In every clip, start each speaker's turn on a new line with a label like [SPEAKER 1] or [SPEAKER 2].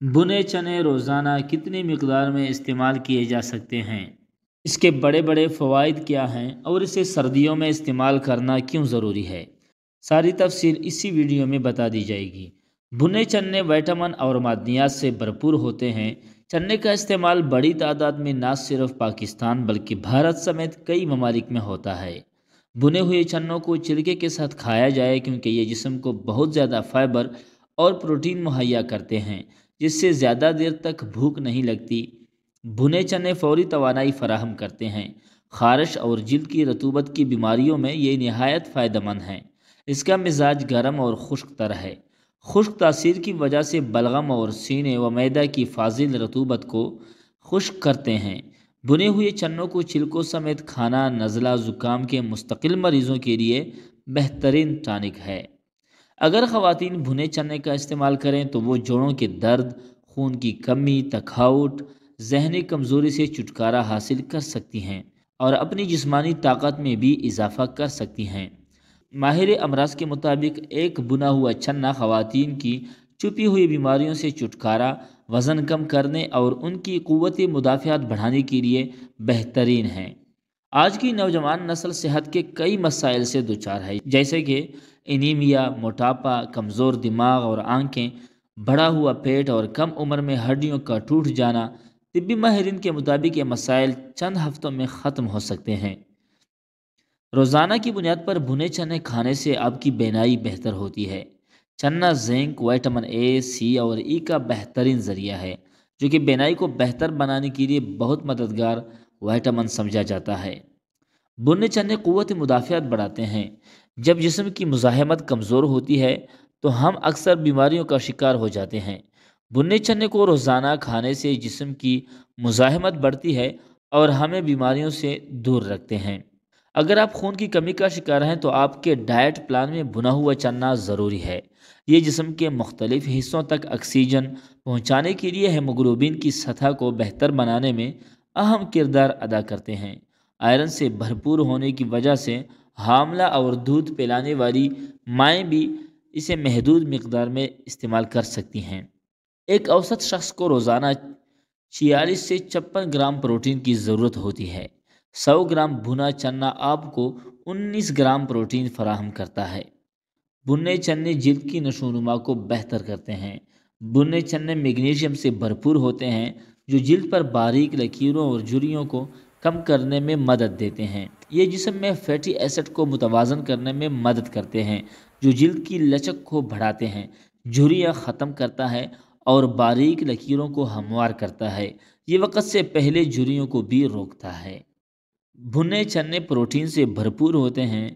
[SPEAKER 1] بنے چنے روزانہ کتنی مقدار میں استعمال کیے جا سکتے ہیں؟ اس کے بڑے بڑے فوائد کیا ہیں اور اسے سردیوں میں استعمال کرنا کیوں ضروری ہے؟ ساری تفصیل اسی ویڈیو میں بتا دی جائے گی۔ بھنے چنے وٹامن اور معدنیات سے بھرپور ہوتے ہیں۔ چنے کا استعمال بڑی تعداد میں نہ صرف پاکستان بلکہ بھارت سمیت کئی ممالک میں ہوتا ہے۔ بھنے ہوئے چنوں کو چھلکے کے ساتھ کھایا جائے کیونکہ یہ جسم کو بہت زیادہ فائبر اور پروٹین مہیا کرتے ہیں، جس سے زیادہ دیر تک بھوک نہیں لگتی۔ بھنے چنے فوری توانائی فراہم کرتے ہیں۔ خارش اور جلد کی رطوبت کی بیماریوں میں یہ نہایت فائدہ مند ہیں۔ اس کا مزاج گرم اور خشک تر ہے۔ خشک تاثیر کی وجہ سے بلغم اور سینے و معدہ کی فاضل رطوبت کو خشک کرتے ہیں۔ بھنے ہوئے چنوں کو چھلکوں سمیت کھانا نزلہ زکام کے مستقل مریضوں کے لیے بہترین ٹانک ہے۔ اگر خواتین بھنے چنے کا استعمال کریں تو وہ جوڑوں کے درد، خون کی کمی، تھکاوٹ، ذہنی کمزوری سے چھٹکارا حاصل کر سکتی ہیں اور اپنی جسمانی طاقت میں بھی اضافہ کر سکتی ہیں۔ ماہر امراض کے مطابق ایک بنا ہوا چنا خواتین کی چھپی ہوئی بیماریوں سے چھٹکارا، وزن کم کرنے اور ان کی قوت مدافعت بڑھانے کے لیے بہترین ہے۔ آج کی نوجوان نسل صحت کے کئی مسائل سے دوچار ہے، جیسے کہ انیمیا، موٹاپا، کمزور دماغ اور آنکھیں، بڑھا ہوا پیٹ اور کم عمر میں ہڈیوں کا ٹوٹ جانا۔ طبی ماہرین کے مطابق یہ مسائل چند ہفتوں میں ختم ہو سکتے ہیں۔ روزانہ کی بنیاد پر بھنے چنے کھانے سے آپ کی بینائی بہتر ہوتی ہے۔ چنا زنک، وٹامن اے، سی اور ای کا بہترین ذریعہ ہے، جو کہ بینائی کو بہتر بنانے کے لیے بہت مددگار وٹامن سمجھا جاتا ہے۔ بھنے چنے قوت مدافعت بڑھاتے ہیں۔ جب جسم کی مزاحمت کمزور ہوتی ہے تو ہم اکثر بیماریوں کا شکار ہو جاتے ہیں۔ بھنے چنے کو روزانہ کھانے سے جسم کی مزاحمت بڑھتی ہے اور ہمیں بیماریوں سے دور رکھتے ہیں۔ اگر آپ خون کی کمی کا شکار ہیں تو آپ کے ڈائٹ پلان میں بھنا ہوا چنا ضروری ہے۔ یہ جسم کے مختلف حصوں تک آکسیجن پہنچانے کے لیے ہیموگلوبن کی سطح کو بہتر بنانے میں اہم کردار ادا کرتے ہیں۔ آئرن سے بھرپور ہونے کی وجہ سے حاملہ اور دودھ پلانے والی مائیں بھی اسے محدود مقدار میں استعمال کر سکتی ہیں۔ ایک اوسط شخص کو روزانہ 46 سے 56 گرام پروٹین کی ضرورت ہوتی ہے۔ 100 گرام بھنا چنا آپ کو 19 گرام پروٹین فراہم کرتا ہے۔ بھنے چنے جلد کی نشوونما کو بہتر کرتے ہیں۔ بھنے چنے میگنیشیم سے بھرپور ہوتے ہیں، جو جلد پر باریک لکیروں اور جھریوں کو کم کرنے میں مدد دیتے ہیں۔ یہ جسم میں فیٹی ایسڈ کو متوازن کرنے میں مدد کرتے ہیں، جو جلد کی لچک کو بڑھاتے ہیں، جھریاں ختم کرتا ہے اور باریک لکیروں کو ہموار کرتا ہے۔ یہ وقت سے پہلے جھریوں کو بھی روکتا ہے۔ بھنے چنے پروٹین سے بھرپور ہوتے ہیں۔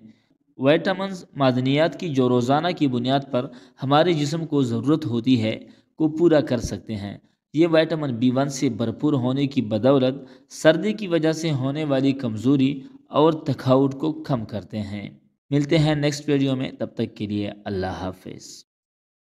[SPEAKER 1] وٹامنز، معدنیات کی جو روزانہ کی بنیاد پر ہمارے جسم کو ضرورت ہوتی ہے کو پورا کر سکتے ہیں۔ یہ وٹامن B1 سے بھرپور ہونے کی بدولت سردی کی وجہ سے ہونے والی کمزوری اور تھکاوٹ کو کم کرتے ہیں۔ ملتے ہیں نیکسٹ ویڈیو میں، تب تک کے لیے اللہ حافظ۔